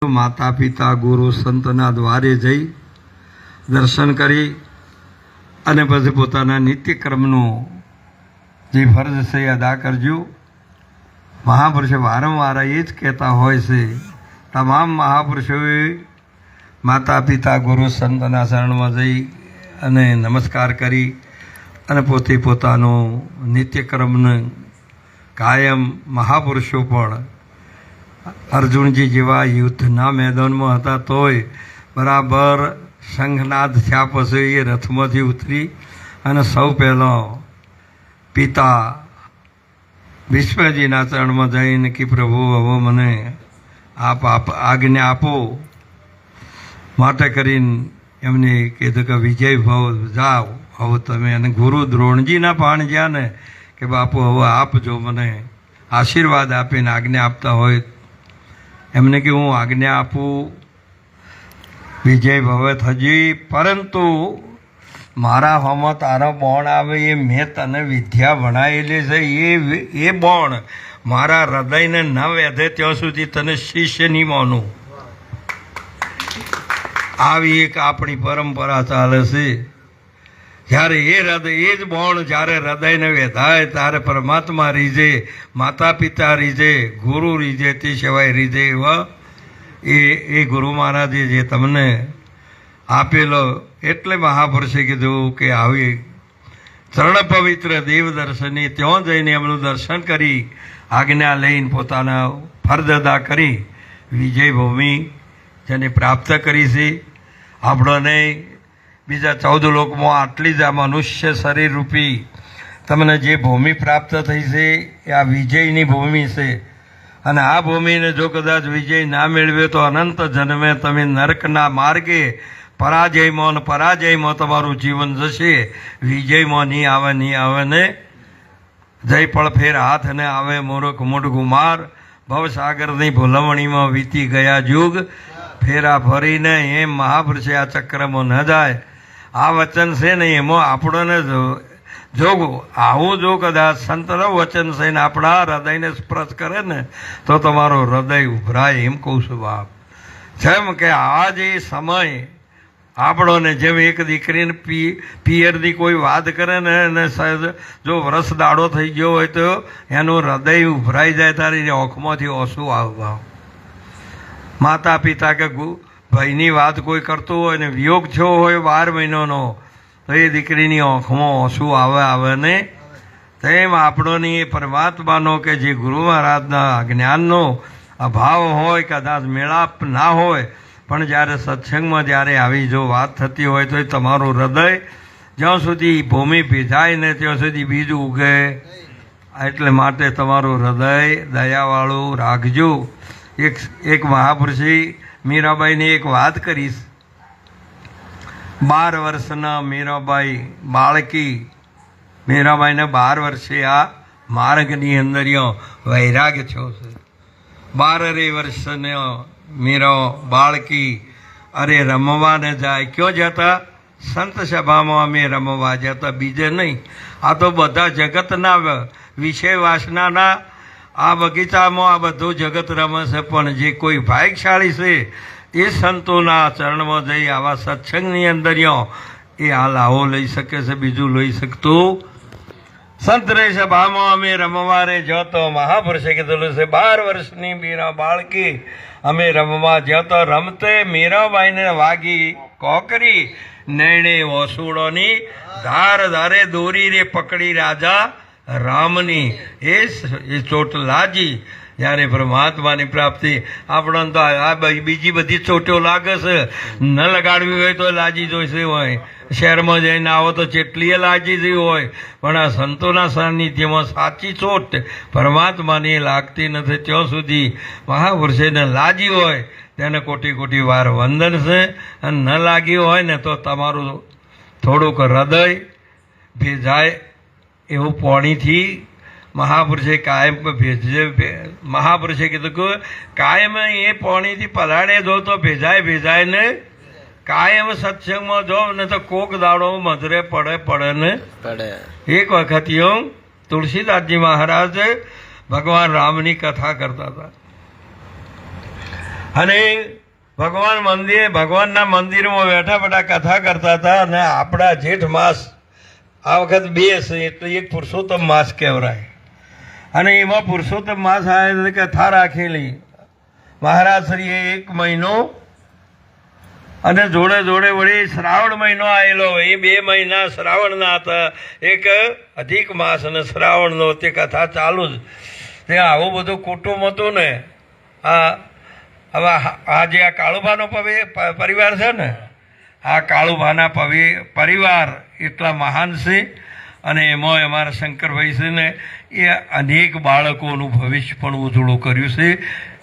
માતા પિતા ગુરુ સંતના દ્વારે જઈ દર્શન કરી અને પછી પોતાના નિત્યક્રમનું જે ફરજ છે એ અદા કરજો. મહાપુરુષો વારંવાર એ જ કહેતા હોય છે, તમામ મહાપુરુષોએ માતા પિતા ગુરુ સંતના શરણમાં જઈ અને નમસ્કાર કરી અને પોતે પોતાનું નિત્યક્રમને કાયમ મહાપુરુષો પણ અર્જુનજી જેવા યુદ્ધના મેદાનમાં હતા તોય બરાબર શંખનાદ થયા પછી એ રથમાંથી ઉતરી અને સૌ પહેલાં પિતા ભીષ્મજીના ચરણમાં જઈને કે પ્રભુ હવે મને આપ આજ્ઞા આપો માટે કરીને એમને કીધું કે વિજય ભવ જાઓ હવે તમે. અને ગુરુ દ્રોણજીના પાણ જ્યાં ને કે બાપુ હવે આપજો મને આશીર્વાદ આપીને આજ્ઞા આપતા હોય એમને કે હું આજ્ઞા આપું વિજય ભવે થજી, પરંતુ મારા હોમાં તારો બોણ આવે એ મેં તને વિદ્યા ભણાવેલી છે એ બોણ મારા હૃદયને ન વેધે ત્યાં સુધી તને શિષ્ય નહીં માનું. આવી એક આપણી પરંપરા ચાલે છે. જ્યારે એ હૃદય એ જ બોણ જ્યારે હૃદયને વેધાય ત્યારે પરમાત્મા રીઝે, માતા પિતા રીઝે, ગુરુ રીઝે, તે સિવાય રીઝે એવા એ ગુરુ મહારાજે જે તમને આપેલો. એટલે મહાપુરુષે કીધું કે આવી ચરણ પવિત્ર દેવ દર્શને ત્યાં જઈને એમનું દર્શન કરી આજ્ઞા લઈને પોતાના ફરજ અદા કરી વિજય ભૂમિ જેને પ્રાપ્ત કરી છે. આપણને બીજા 14 લોકમાં આટલી જ આ મનુષ્ય શરીર રૂપી તમને જે ભૂમિ પ્રાપ્ત થઈ છે એ આ વિજયની ભૂમિ છે. અને આ ભૂમિને જો કદાચ વિજય ના મેળવે તો અનંત જન્મે તમે નરકના માર્ગે પરાજયમાં તમારું જીવન જશે. વિજયમાં નહીં આવે ને જય પળ ફેર હાથ ને આવે મૂર્ખ મૂઢગુમાર, ભવસાગરની ભૂલવણીમાં વીતી ગયા યુગ, ફેરા ફરીને એમ મહાપુરુષે આ ચક્રમાં ન જાય. આ વચન છે ને એમાં આપણને જો આવું જો કદાચ સંતનું વચન છે ને આપણા હૃદયને સ્પર્શ કરે ને તો તમારો હૃદય ઉભરાય એમ કહું છું બાપ. જેમ કે આ જે સમય આપણોને જેમ એક દીકરીને પિયરની કોઈ વાત કરે ને એને જો વરસ દાડો થઈ ગયો હોય તો એનું હૃદય ઉભરાઈ જાય ત્યારે એની આંખમાંથી ઓછું આવવા. માતા પિતા કે ભાઈની વાત કોઈ કરતું હોય ને વિયોગ થયો હોય 12 મહિનાનો તો એ દીકરીની આંખમાં ઓછું આવે ને તેમ આપણોની એ પરમાત્માનો કે જે ગુરુ મહારાજના જ્ઞાનનો અભાવ હોય, કદાચ મેળાપ ના હોય, પણ જ્યારે સત્સંગમાં જ્યારે આવી જો વાત થતી હોય તો તમારું હૃદય જ્યાં સુધી ભૂમિ ભીજાય ને ત્યાં સુધી બીજ ઉગે. એટલે માટે તમારું હૃદય દયાવાળું રાખજો. એક મહાપુરુષે મીરાબાઈને એક વાત કરીશ. 12 વર્ષના મીરાબાઈ બાળકી, મીરાબાઈને 12 વર્ષે આ માર્ગની અંદર વૈરાગ્ય થયો છે. 12 વર્ષને મીરા બાળકી અરે રમવા ન જાય. ક્યાં જતા? સંત સભામાં અમે રમવા જતા, બીજે નહીં. આ તો બધા જગતના વિષય વાસનાના આ બગીચામાં આ બધું જગત રમે છે. પણ જે કોઈ ભાગ્યશાળી છે એ સંતોના ચરણમાં જઈ આવા સત્સંગની અંદર એ આ લાવો લઈ શકે છે, બીજું લઈ શકતું. સંત રે સભામાં અમે રમવા રે જતો, મહાપુરુષે કીધેલું છે 12 વર્ષની મીરા બાળકી અમે રમવા જતો. રમતે મીરાબાઈને વાગી કોકરી, નૈણે ઓસુડોની ધારે દોરી રે પકડી રાજા રામની એ ચોટ લાજી. જ્યારે પરમાત્માની પ્રાપ્તિ આપણને તો આ બીજી બધી ચોટો લાગે છે, ન લગાડવી હોય તો લાજી જોઈશે હોય. શહેરમાં જઈને આવો તો ચેટલીએ લાજી જઈ હોય, પણ આ સંતોના સાનિધ્યમાં સાચી ચોટ પરમાત્માની લાગતી નથી. ત્યાં સુધી મહાપુરુષને લાજી હોય તેને કોટી વાર વંદન છે. અને ન લાગી હોય ને તો તમારું થોડુંક હૃદય ભેજાય એવું પાણીથી મહાપુરુષે કાયમ ભેજે. મહાપુરુષે કીધું કે કાયમ એ પાણીથી પલાળે જો તો ભેજાય ને કાયમ સત્સંગમાં જો ને તો કોક દાડો મધરે પડે ને. એક વખત તુલસીદાસજી મહારાજ ભગવાન રામની કથા કરતા હતા અને ભગવાનના મંદિરમાં બેઠા બેઠા કથા કરતા હતા. અને આપણા જેઠ માસ આ વખત 2 છે, એટલે એક પુરુષોત્તમ માસ કહેવાય. અને એમાં પુરુષોત્તમ માસ આવે કથા રાખેલી મહારાજશ્રીએ 1 મહિનો, અને જોડે જોડે વળી શ્રાવણ મહિનો આવેલો. એ 2 મહિના શ્રાવણના હતા, એક અધિક માસ અને શ્રાવણનો. તે કથા ચાલુ જ. તે આવું બધું કુટુંબ હતું ને. હવે આ જે આ કાળુભાનો પરિવાર છે ને, આ કાળુભાના પરિવાર એટલા મહાન છે. અને એમાં અમારા શંકરભાઈ છે ને, એ અનેક બાળકોનું ભવિષ્ય પણ ઉજળું કર્યું છે.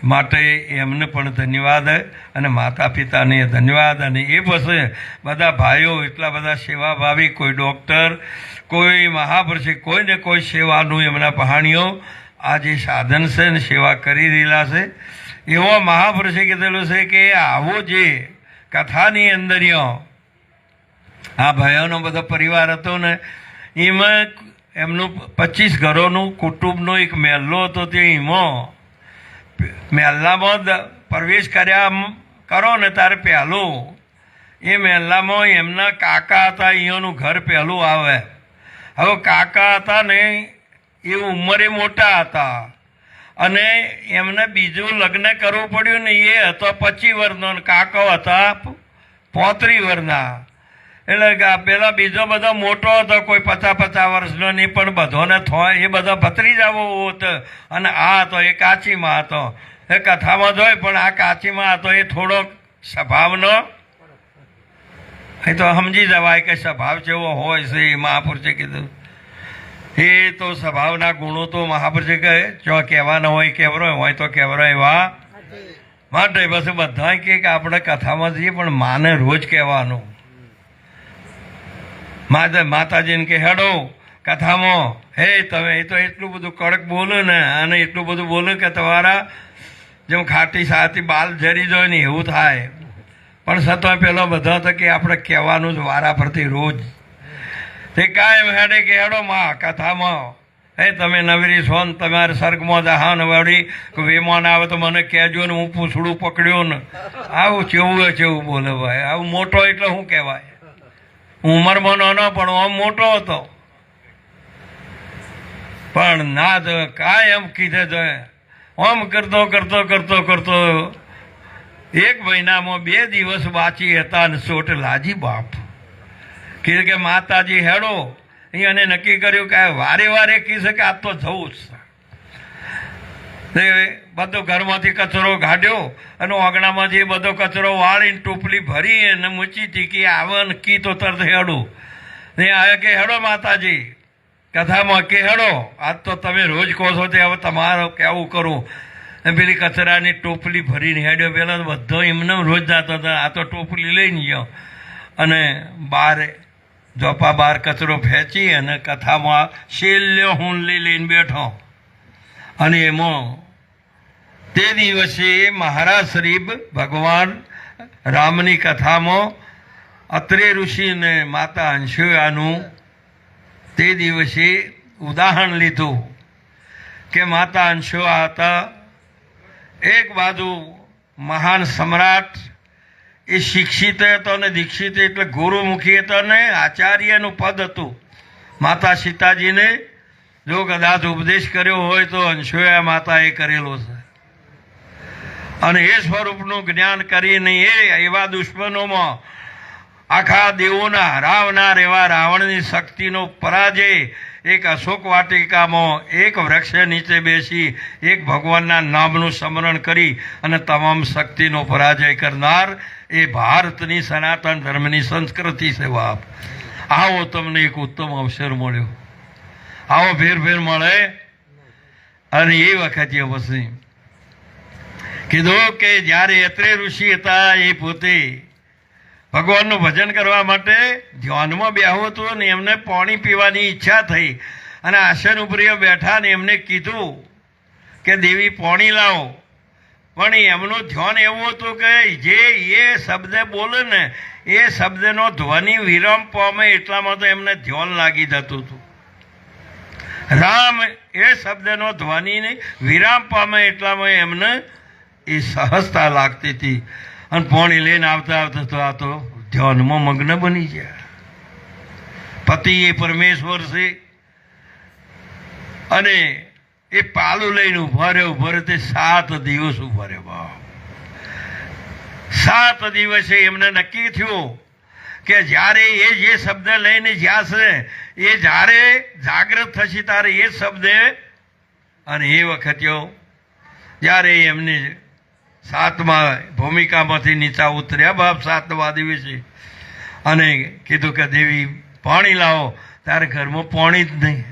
માટે એમને પણ ધન્યવાદ, અને માતા પિતાને ધન્યવાદ. અને એ પછી બધા ભાઈઓ એટલા બધા સેવાભાવી, કોઈ ડૉક્ટર, કોઈ મહાપુરુષ, કોઈને કોઈ સેવાનું એમના પહાણીઓ આ જે સાધન છે ને સેવા કરી રહેલા છે. એવો મહાપુરુષે કીધેલું છે કે આવો જે કથાની અંદર આ ભાઈઓનો બધો પરિવાર હતો ને, એમાં એમનું 25 ઘરોનું કુટુંબનો એક મહેલો હતો. તે એમાં મહેલામાં પ્રવેશ કરો ને ત્યારે પહેલું એ મહેલામાં એમના કાકા હતા. અહીંયાનું ઘર પહેલું આવે. હવે કાકા હતા ને એ ઉંમરે મોટા હતા, અને એમને બીજું લગ્ન કરવું પડ્યું ને. એ હતો 25 વર્ષનો, કાકો હતા 35 વર્ષના. એટલે પેલા બીજો બધો મોટો હતો, કોઈ 50 વર્ષનો નહીં, પણ બધોને એ બધા ભત્રીજાઓ હતો. અને આ હતો એ કાચીમાં હતો. એ કથામાં જોય, પણ આ કાચીમાં હતો એ થોડોક સ્વભાવનો, એ તો સમજી જવાય કે સ્વભાવ જેવો હોય છે. એ મહાપુરુષે કીધું એ તો સ્વભાવના ગુણો તો મહાપુરુષે કહે જો કહેવાના હોય કેવરો હોય તો કેવરો એવા માટે. બસ બધા કે આપણે કથામાં જઈએ, પણ માને રોજ કહેવાનું. માતાજીને કે હેડો કથામાં, હે તમે એ તો એટલું બધું કડક બોલો ને, અને એટલું બધું બોલો કે તમારા જેમ ખાટી સાથી બાલ જરી જાય ને એવું થાય. પણ છતાં પેલો બધો હતો કે આપણે કહેવાનું જ વારા ફરતી રોજ. તે કાયમ હેડે કે હેડો માં કથામાં, હે તમે નવરી છો ને તમારે સ્વર્ગમાં જહા ને વળી વેમાન આવે તો મને કહેજો ને, હું પૂછડું પકડ્યું ને. આવું ચેવું ચેવું બોલે ભાઈ. આવું મોટો એટલે શું કહેવાય? ઉંમરમાં નાનો પણ આમ મોટો હતો. પણ ના જ કાંઈ એમ કીધે જોઈએ. આમ કરતો કરતો કરતો કરતો 1 મહિનામાં 2 દિવસ બાકી હતા, અને સોટ લાજી બાપ કે માતાજી હેડો. એને નક્કી કર્યું કે વારે વારે કીધે કે આ તો જવું જ. તે બધો ઘરમાંથી કચરો કાઢ્યો, અને આંગણામાંથી બધો કચરો વાળીને ટોપલી ભરી અને મૂચી ટીકી આવે ને કી તો તરત હેડું. ને આવે કે હેડો માતાજી કથામાં, કે હેડો આજ તો તમે રોજ કહો છો, તે હવે તમારે કેવું કરું. પેલી કચરાની ટોપલી ભરીને હેડ્યો. પહેલાં બધો એમને રોજ જતો હતો, આ તો ટોપલી લઈને ગયો. અને જોપા બહાર કચરો ફેંચી અને કથામાં શેલ્યો હુંડલી લઈને બેઠો. અને એમાં તે દિવસે મહારાજ શ્રી ભગવાન રામની કથામાં અત્રે ઋષિ ને માતા અંશુયાનું તે દિવસે ઉદાહરણ લીધું કે માતા અંશુયા હતા એક બાજુ મહાન સમ્રાટ. એ શિક્ષિત હતો ને દીક્ષિત એટલે ગુરુમુખી હતો ને આચાર્યનું પદ હતું. માતા સીતાજીને જો કદાચ ઉપદેશ કર્યો હોય તો અંશુયા માતાએ કરેલો છે. અને એ સ્વરૂપનું જ્ઞાન કરીને એ એવા દુશ્મનોમાં આખા દેવોના હરાવનાર એવા રાવણની શક્તિનો પરાજય એક અશોક વાટિકામાં એક વૃક્ષ નીચે બેસી એક ભગવાનના નામનું સ્મરણ કરી અને તમામ શક્તિનો પરાજય કરનાર એ ભારતની સનાતન ધર્મની સંસ્કૃતિ છે. બાપ આવો તમને એક ઉત્તમ અવસર મળ્યો, આવો ફેર મળે. અને એ વખતે પછી કીધું કે જ્યારે અત્રે ઋષિ હતા એ પોતે ભગવાનનું ભજન કરવા માટે ધ્યાનમાં બેહું હતું ને એમને પાણી પીવાની ઈચ્છા થઈ. અને આસન ઉપર બેઠા ને એમને કીધું કે દેવી પાણી લાવો. પણ એમનું ધ્યાન એવું હતું કે જે એ શબ્દ બોલે ને એ શબ્દનો ધ્વનિ વિરામ પામે એટલામાં તો એમને ધ્યાન લાગી જતું હતું. રામ એ શબ્દનો ધ્વનિ વિરામ પામે એટલામાં એમને એ સહજતા લાગતી હતી અને પાણી લઈને આવતા આવતા તો આ તો ધ્યાનમાં મગ્ન બની ગયા. પતિ એ પરમેશ્વર છે અને એ પાલું લઈને ઉભા રહ્યો તે 7 દિવસ ઉભા રહ્યો. બાપ 7 દિવસે એમને નક્કી થયું કે જ્યારે એ જે શબ્દ લઈને જ્યાં છે એ જ્યારે જાગૃત થશે ત્યારે એ શબ્દ અને એ વખતે જ્યારે એમને 7મા ભૂમિકામાંથી નીચા ઉતર્યા બાપ 7મા દિવસે અને કીધું કે દેવી પાણી લાવો, ત્યારે ઘરમાં પાણી જ નહીં.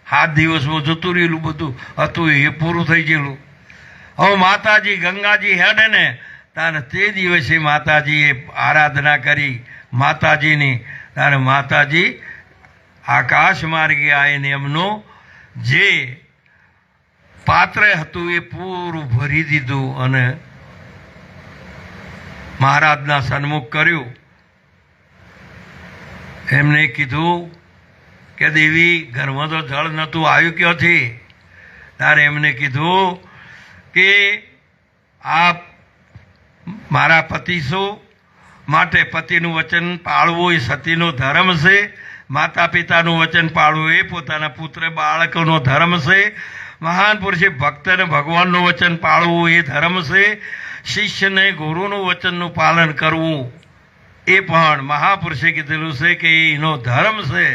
7 દિવસમાં જતું રહેલું બધું હતું એ પૂરું થઈ ગયેલું. હવે માતાજી ગંગાજી હેડે ને ત્યારે તે દિવસે માતાજીએ આરાધના કરી માતાજીની. ત્યારે માતાજી આકાશ માર્ગે આવીને એમનું જે પાત્ર હતું એ પૂરું ભરી દીધું અને મહારાજના સન્મુખ કર્યું. એમને કીધું કે દેવી ઘરમાં તો જળ નહોતું આવ્યું ક્યાંથી? ત્યારે એમને કીધું કે આપ મારા પતિ છો, માટે પતિનું વચન પાળવું એ સતીનો ધર્મ છે. માતા પિતાનું વચન પાળવું એ પોતાના પુત્ર બાળકોનો ધર્મ છે. મહાન પુરુષે ભક્તને ભગવાનનું વચન પાળવું એ ધર્મ છે. શિષ્યને ગુરુનું વચનનું પાલન કરવું એ પણ મહાપુરુષે કીધેલું છે કે એનો ધર્મ છે.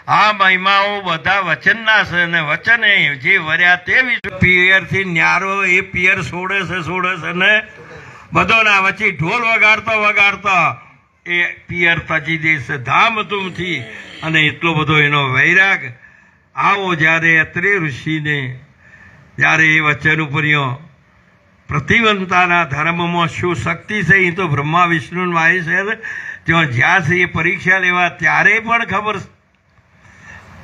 આ મહિમાઓ બધા વચનના છે અને વચને જે વર્યા તે પિયરથી ન્યારો એ પિયર છોડે છે ને બધોના વચ્ચે ઢોલ વગાડતા એ પિયર તજી દેશે ધામધૂમથી. અને એટલો બધો એનો વૈરાગ આવો જ્યારે અત્રે ઋષિને જ્યારે એ વચન ઉપર્યો પ્રતિવંતાના ધર્મમાં શું શક્તિ છે એ તો બ્રહ્મા વિષ્ણુ માય છે. ત્યાં જ્યાં છે એ પરીક્ષા લેવા ત્યારે પણ ખબર.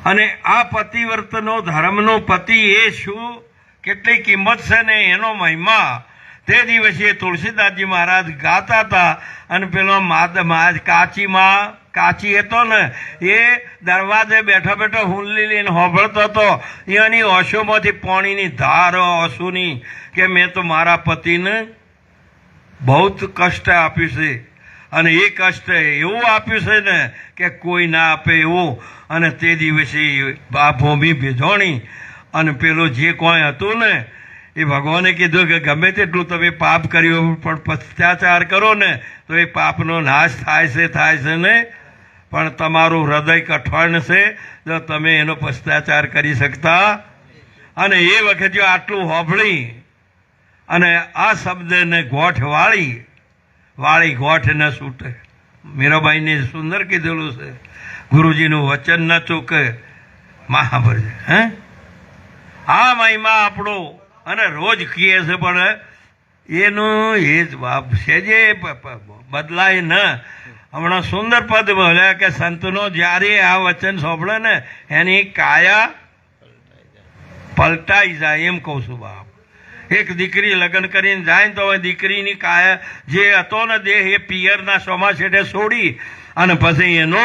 અને આ પતિવર્તનો ધર્મનો પતિ એ શું કેટલી કિંમત છે ને એનો મહિમા તે દિવસે તુલસીદાસજી મહારાજ ગાતા હતા. અને પેલો કાચી હતો ને એ દરવાજે બેઠો બેઠો હુંલી લઈને હોભળતો હતો. એની ઓશોમાંથી પાણીની ધાર ઓશોની કે મેં તો મારા પતિને બહુ કષ્ટ આપ્યું છે અને એ કષ્ટ એવું આપ્યું છે ને કે કોઈ ના આપે એવું. અને તે દિવસે આ ભૂમિ ભીજોણી અને પેલો જે કોઈ હતું ને એ ભગવાને કીધું કે ગમે તેટલું તમે પાપ કર્યું પણ પશ્ચાચાર કરો ને તો એ પાપનો નાશ થાય છે ને. પણ તમારું હૃદય કઠણ છે તો તમે એનો પશ્ચાચાર કરી શકતા. અને એ વખતે આટલું હોભળી અને આ શબ્દને ગોઠ વાળી ગોઠ ન છૂટે. મીરાબાઈને સુંદર કીધેલું છે ગુરુજીનું વચન ન ચૂકે મહાભર. આ મહિમા આપણો અને રોજ કહીએ છે પણ એનું એ જ બાપ છે જે બદલાય ન. હમણાં સુંદર પદ બોલ્યા કે સંતનો જ્યારે આ વચન સાંભળે ને એની કાયા પલટાઈ જાય એમ કહું છું બાપ. એક દીકરી લગ્ન કરીને જાય ને તો હવે દીકરીની કાયા જે હતો ને દેહ એ પિયરના સોમા છેડે છોડી અને પછી એનો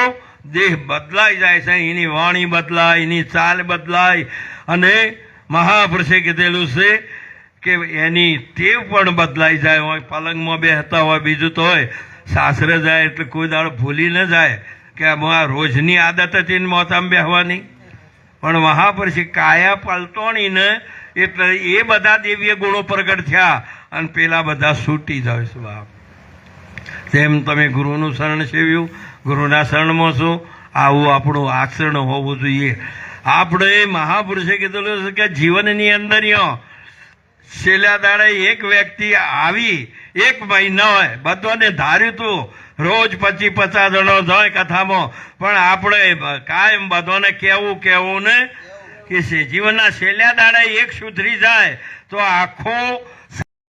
દેહ બદલાઈ જાય છે. એની વાણી બદલાય, એની ચાલ બદલાય. અને મહાપુરુષે કીધેલું છે કે એની ટેવ પણ બદલાઈ જાય. હોય પલંગમાં બેસતા હોય બીજું તો હોય સાસરે જાય એટલે કોઈ દાડો ભૂલી ન જાય કે આ રોજની આદત હતી ને મોતામાં બેસવાની. પણ મહાપુરુષે કાયા પલટોણી ને એટલે એ બધા દેવીય ગુણો પ્રગટ થયા અને પેલા બધા છૂટી જાય છે બાપ. તેમ તમે ગુરુનું શરણ સેવ્યું, ગુરુના શરણમાં છો. આવું આપણું આચરણ હોવું જોઈએ. આપણે મહાપુરુષે કીધેલું છે કે જીવનની અંદર છેલ્લા દાડે એક વ્યક્તિ આવી 1 મહિના હોય બધાને ધાર્યું હતું રોજ 50 જણો જાય કથામાં પણ આપણે કાયમ બધાને કહેવું ને કે જીવનના છેલ્લા દાડે એક સુધરી જાય તો આખો